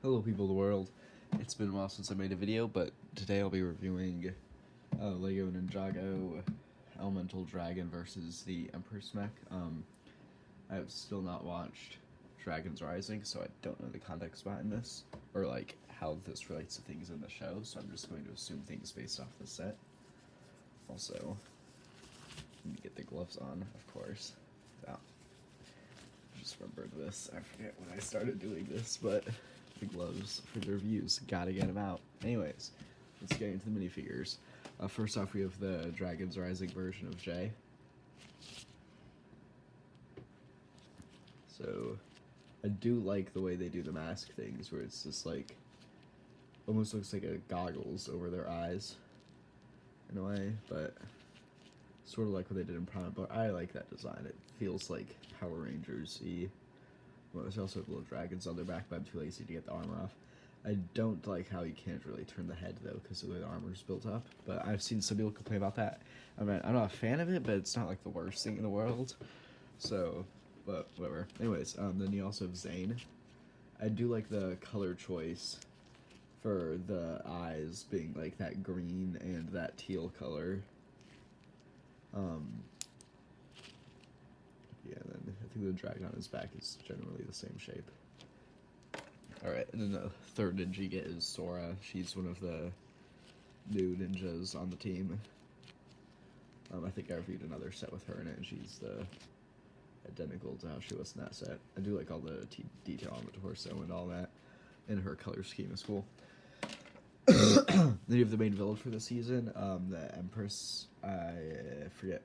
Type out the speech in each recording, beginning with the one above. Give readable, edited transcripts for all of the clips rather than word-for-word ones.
Hello people of the world. It's been a while since I made a video, but today I'll be reviewing Lego Ninjago Elemental Dragon versus the Empress mech. I have still not watched Dragon's Rising, so I don't know the context behind this, or like how this relates to things in the show, so I'm just going to assume things based off the set. Also, let me get the gloves on, of course. Oh, just remembered this. I forget when I started doing this, but the gloves for the reviews. Gotta get them out. Anyways, let's get into the minifigures. First off, we have the Dragon's Rising version of Jay. So, I do like the way they do the mask things, where it's just like, almost looks like a goggles over their eyes, in a way, but sort of like what they did in Prime, but I like that design. It feels like Power Rangers-y. Well, there's also little dragons on their back, but I'm too lazy to get the armor off. I don't like how you can't really turn the head, though, because of the way the armor's built up. But I've seen some people complain about that. I mean, I'm not a fan of it, but it's not, like, the worst thing in the world. So, but whatever. Anyways, then you also have Zane. I do like the color choice for the eyes being, like, that green and that teal color. Yeah, then I think the dragon on his back is generally the same shape. Alright, and then the third ninja you get is Sora. She's one of the new ninjas on the team. I think I reviewed another set with her in it, and she's identical to how she was in that set. I do like all the detail on the torso and all that, and her color scheme is cool. Then you have the main villain for the season, the Empress. I forget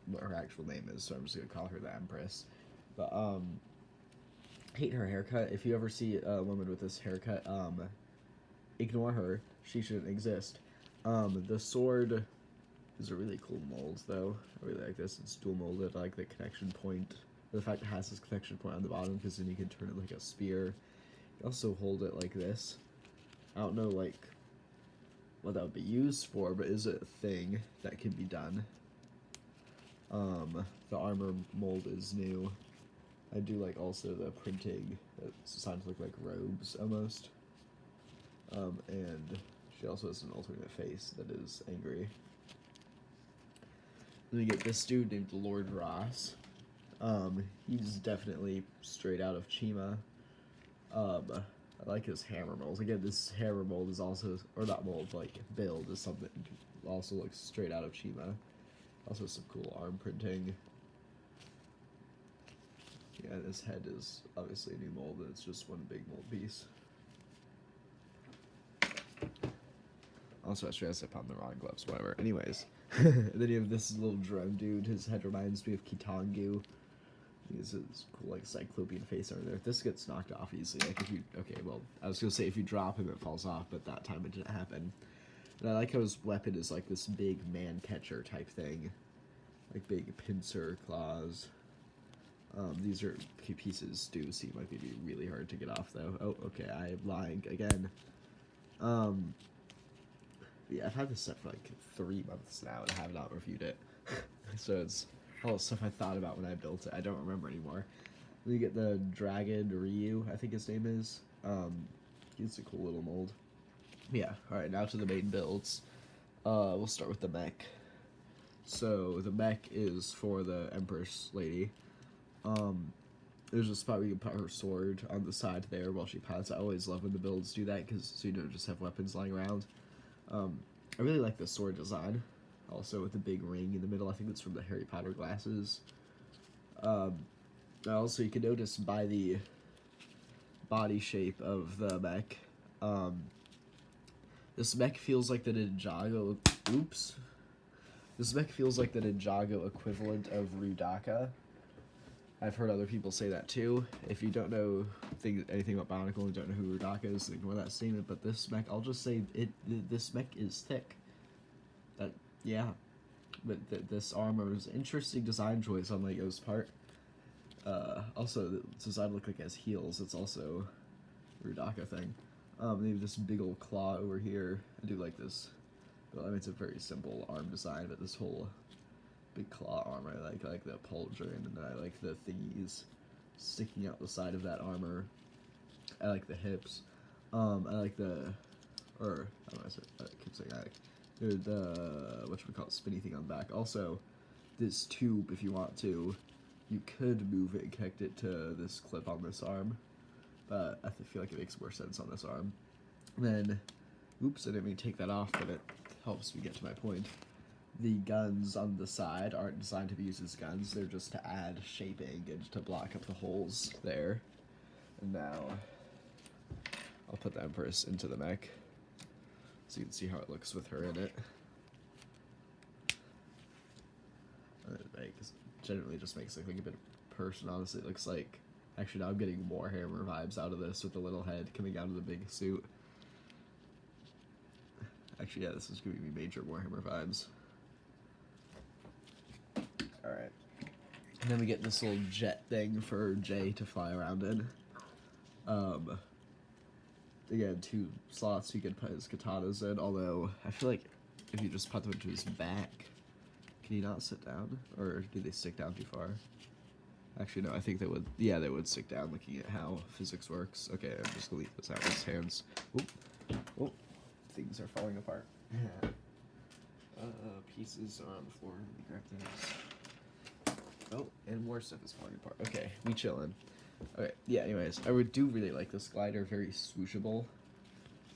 what her actual name is, so I'm just gonna call her the Empress. But hate her haircut. If you ever see a woman with this haircut, ignore her. She shouldn't exist. The sword is a really cool mold, though. I really like this. It's dual molded. I like the connection point. The fact it has this connection point on the bottom, because then you can turn it like a spear. You also hold it like this. I don't know, like, what that would be used for, but is it a thing that can be done? The armor mold is new. I do like also the printing. It's designed to look like robes almost. And she also has an alternate face that is angry. Then we get this dude named Lord Ross. He's definitely straight out of Chima. I like his hammer mold. Again, this hammer mold is also, or not mold, like build is something also looks straight out of Chima. Also some cool arm printing. Yeah, his head is obviously a new mold, and it's just one big mold piece. Also, I stressed up on the wrong gloves, whatever. Anyways, then you have this little drone dude. His head reminds me of Kitangu. He has his cool, like, cyclopean face over there. This gets knocked off easily. Like, if you, okay, well, I was gonna say if you drop him, it falls off, but that time it didn't happen. And I like how his weapon is, like, this big man-catcher type thing. Like, big pincer claws. These are key pieces do seem like they'd be really hard to get off, though. Oh, okay, I am lying again. Yeah, I've had this set for like 3 months now, and I have not reviewed it. So it's all the stuff I thought about when I built it. I don't remember anymore. Then you get the Dragon Ryu, I think his name is. He's a cool little mold. Yeah, alright, now to the main builds. We'll start with the mech. So, the mech is for the Empress lady. There's a spot where you can put her sword on the side there while she pilots. I always love when the builds do that, because so you don't just have weapons lying around. I really like the sword design, also with the big ring in the middle. I think it's from the Harry Potter glasses. Also, you can notice by the body shape of the mech, this mech feels like the Ninjago. Oops. This mech feels like the Ninjago equivalent of Rudaka. I've heard other people say that too. If you don't know anything about Bionicle and don't know who Rudaka is, ignore that statement. But this mech, I'll just say this mech is thick. Yeah. But this armor is an interesting design choice on Lego's part. Also, it's designed to look like it has heels. It's also a Rudaka thing. They have this big old claw over here. I do like this. But I mean, it's a very simple arm design, but this whole big claw armor, I like the pauldron, and I like the thingies sticking out the side of that armor. I like the hips. I like or I don't know, I keep saying I like the what should we call it, spinny thing on the back. Also, this tube, if you want to, you could move it and connect it to this clip on this arm, but I feel like it makes more sense on this arm. And then, oops, I didn't mean to take that off, but it helps me get to my point. The guns on the side aren't designed to be used as guns, they're just to add shaping and to block up the holes there. And now, I'll put the Empress into the mech, so you can see how it looks with her in it. It generally just makes it look like a bit of person, honestly. It looks like, actually now I'm getting more Hammer vibes out of this with the little head coming out of the big suit. Actually, yeah, this is giving me major Warhammer vibes. Alright. And then we get this little jet thing for Jay to fly around in. Again, 2 slots you could put his katanas in, although I feel like if you just put them into his back, can he not sit down? Or do they stick down too far? Actually, no, I think they would, yeah, they would stick down looking at how physics works. Okay, I'm just gonna leave this out with his hands. Oop. Oh, things are falling apart. Pieces are on the floor. Let me grab those. Oh, and more stuff is falling apart. Okay, we chillin'. Okay, yeah, anyways, I do really like this glider, very swooshable.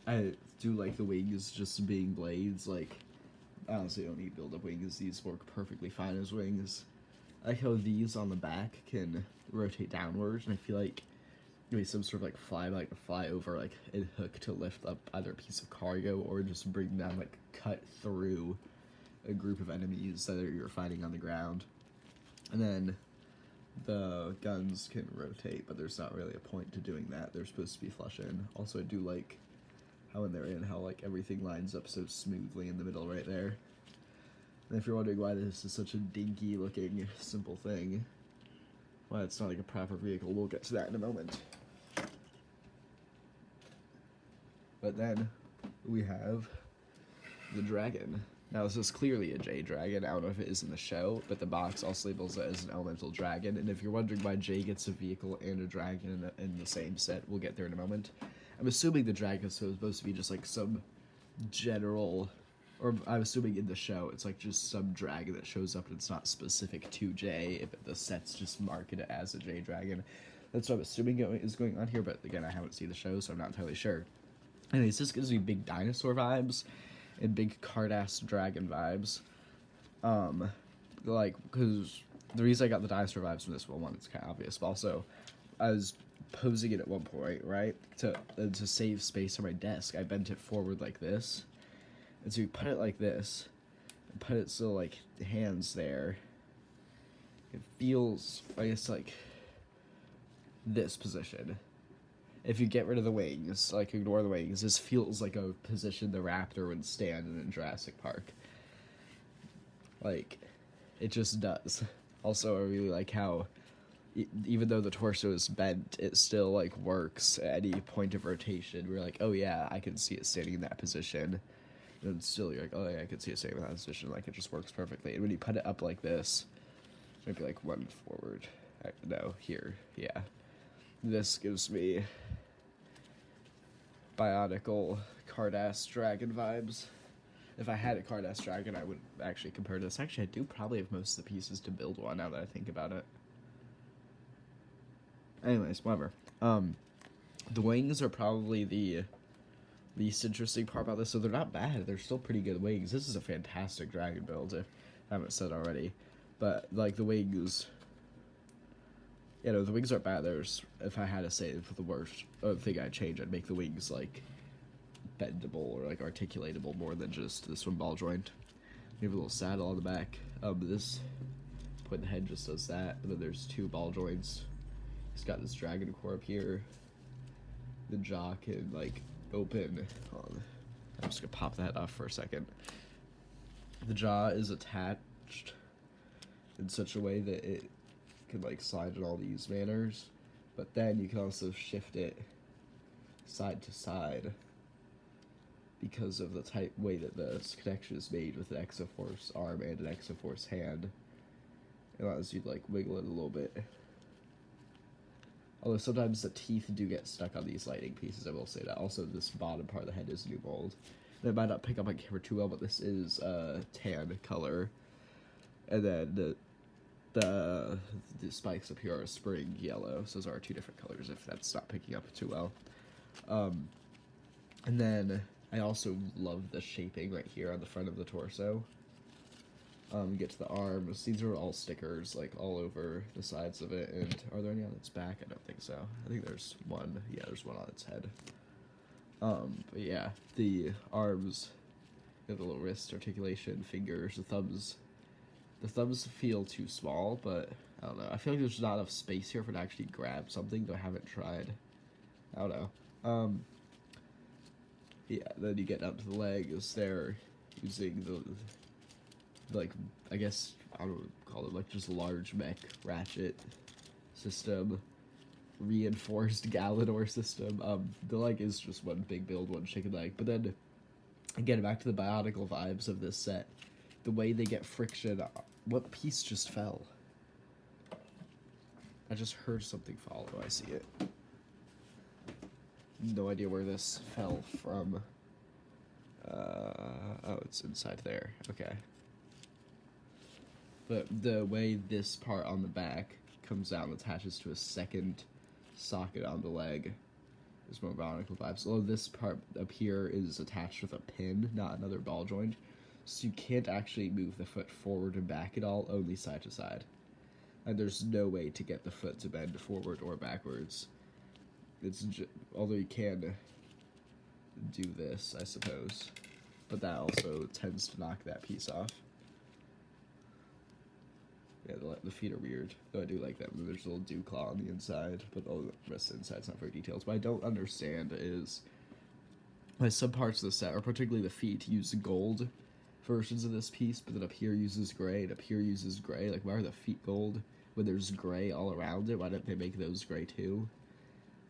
I do like the wings just being blades, like, I honestly don't need build-up wings, these work perfectly fine as wings. I like how these on the back can rotate downwards, and I feel like maybe some sort of like fly over like a hook to lift up either a piece of cargo or just bring down, like, cut through a group of enemies that you're fighting on the ground. And then the guns can rotate, but there's not really a point to doing that. They're supposed to be flush in. Also, I do like how when they're in, how like everything lines up so smoothly in the middle right there. And if you're wondering why this is such a dinky looking simple thing, why it's not like a proper vehicle, we'll get to that in a moment. But then we have the dragon. Now, this is clearly a Jade dragon. I don't know if it is in the show, but the box also labels it as an elemental dragon. And if you're wondering why Jay gets a vehicle and a dragon in the same set, we'll get there in a moment. I'm assuming the dragon is supposed to be just like some general, or I'm assuming in the show it's like just some dragon that shows up and it's not specific to Jay. If the set's just marketed as a Jade dragon, that's what I'm assuming is going on here. But again, I haven't seen the show, so I'm not entirely sure. Anyways, this gives me big dinosaur vibes and big card-ass dragon vibes. Like, because the reason I got the dinosaur vibes from this one, it's kind of obvious, but also, I was posing it at one point, right? To save space on my desk, I bent it forward like this. And so you put it like this, and put it so, like, the hands there. It feels, I guess, like, this position. If you get rid of the wings, like ignore the wings, this feels like a position the raptor would stand in Jurassic Park. Like, it just does. Also, I really like how, even though the torso is bent, it still, like, works at any point of rotation. We're like, oh yeah, I can see it standing in that position. And still, you're like, oh yeah, I can see it standing in that position. Like, it just works perfectly. And when you put it up like this, maybe like one forward. No, here, yeah. This gives me Bionicle card-ass dragon vibes. If I had a card-ass dragon, I would actually compare to this. Actually, I do probably have most of the pieces to build one now that I think about it. Anyways, whatever. The wings are probably the least interesting part about this, so they're not bad. They're still pretty good wings. This is a fantastic dragon build, if I haven't said already. But, like, the wings... You know, the wings aren't bad. There's, if I had to say the worst thing I'd change, I'd make the wings, like, bendable or, like, articulatable more than just this one ball joint. We have a little saddle on the back. This point, the head just does that. And then there's 2 ball joints. He's got this dragon core up here. The jaw can, like, open. Hold on. I'm just gonna pop that off for a second. The jaw is attached in such a way that it can, like, slide in all these manners, but then you can also shift it side to side because of the type way that the connection is made with an Exoforce arm and an Exoforce hand. It allows you to, like, wiggle it a little bit. Although sometimes the teeth do get stuck on these lighting pieces, I will say that. Also, this bottom part of the head is new mold. It might not pick up on camera too well, but this is tan color. And then the spikes up here are spring yellow. So those are two different colors if that's not picking up too well. And then I also love the shaping right here on the front of the torso. Get to the arms. These are all stickers, like, all over the sides of it. And are there any on its back? I don't think so. I think there's one. Yeah, there's one on its head. But yeah, the arms, the little wrist articulation, fingers, the thumbs. The thumbs feel too small, but I don't know. I feel like there's not enough space here for it to actually grab something, though I haven't tried. I don't know. Yeah, then you get up to the legs. They're using the, like, I guess, I don't know what to call it, like, just large mech ratchet system, reinforced Galador system. The leg is just one big build, one chicken leg, but then, again, back to the Bionicle vibes of this set, the way they get friction. What piece just fell? I just heard something fall. Oh, I see it. No idea where this fell from. Oh, it's inside there. Okay. But the way this part on the back comes out and attaches to a second socket on the leg is more Bionicle vibes. Although this part up here is attached with a pin, not another ball joint. So you can't actually move the foot forward and back at all, only side to side. And there's no way to get the foot to bend forward or backwards. Although you can do this, I suppose. But that also tends to knock that piece off. Yeah, the feet are weird, though I do like them. There's a little dew claw on the inside, but all the rest of the inside's not very detailed. What I don't understand is why some parts of the set, or particularly the feet, use gold versions of this piece, but then up here uses gray, and up here uses gray. Like, why are the feet gold when there's gray all around it? Why don't they make those gray too?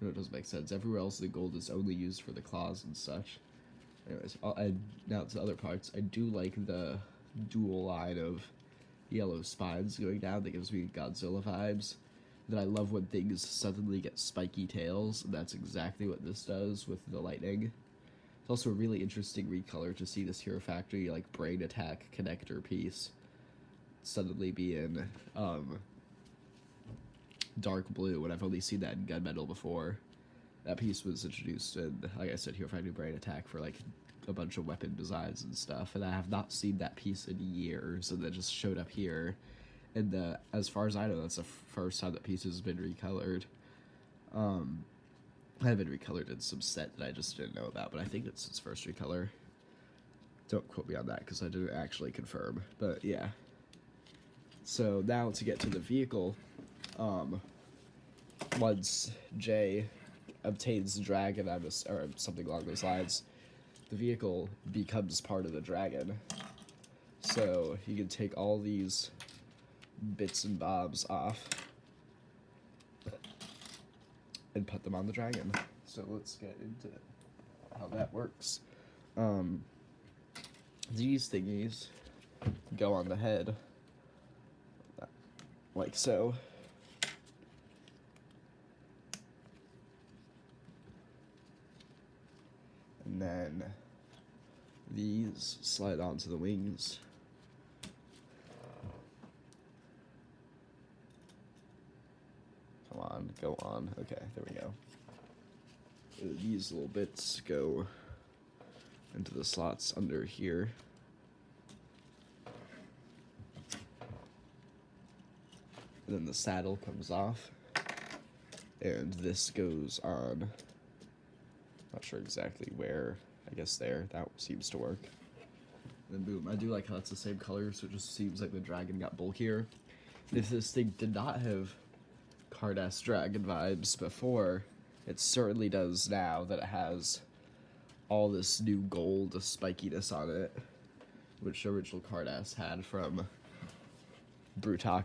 No, it doesn't make sense. Everywhere else the gold is only used for the claws and such. Anyways, now to the other parts. I do like the dual line of yellow spines going down. That gives me Godzilla vibes. Then I love when things suddenly get spiky tails, and that's exactly what this does with the lightning. It's also a really interesting recolor to see this Hero Factory, like, brain attack connector piece suddenly be in dark blue, when I've only seen that in Gunmetal before. That piece was introduced in, like I said, Hero Factory Brain Attack for, like, a bunch of weapon designs and stuff, and I have not seen that piece in years, and that just showed up here. And as far as I know, that's the first time that piece has been recolored. I have been recolored in some set that I just didn't know about, but I think it's its first recolor. Don't quote me on that, because I didn't actually confirm, but yeah. So now to get to the vehicle, once Jay obtains the dragon, or something along those lines, the vehicle becomes part of the dragon. So you can take all these bits and bobs off and put them on the dragon. So let's get into how that works. These thingies go on the head, like so. And then these slide onto the wings. Come on, go on. Okay, there we go. These little bits go into the slots under here. And then the saddle comes off. And this goes on. Not sure exactly where. I guess there. That seems to work. And then boom. I do like how it's the same color, so it just seems like the dragon got bulkier. If this thing did not have Cardass dragon vibes before, it certainly does now that it has all this new gold spikiness on it, which original Cardass had from Brutok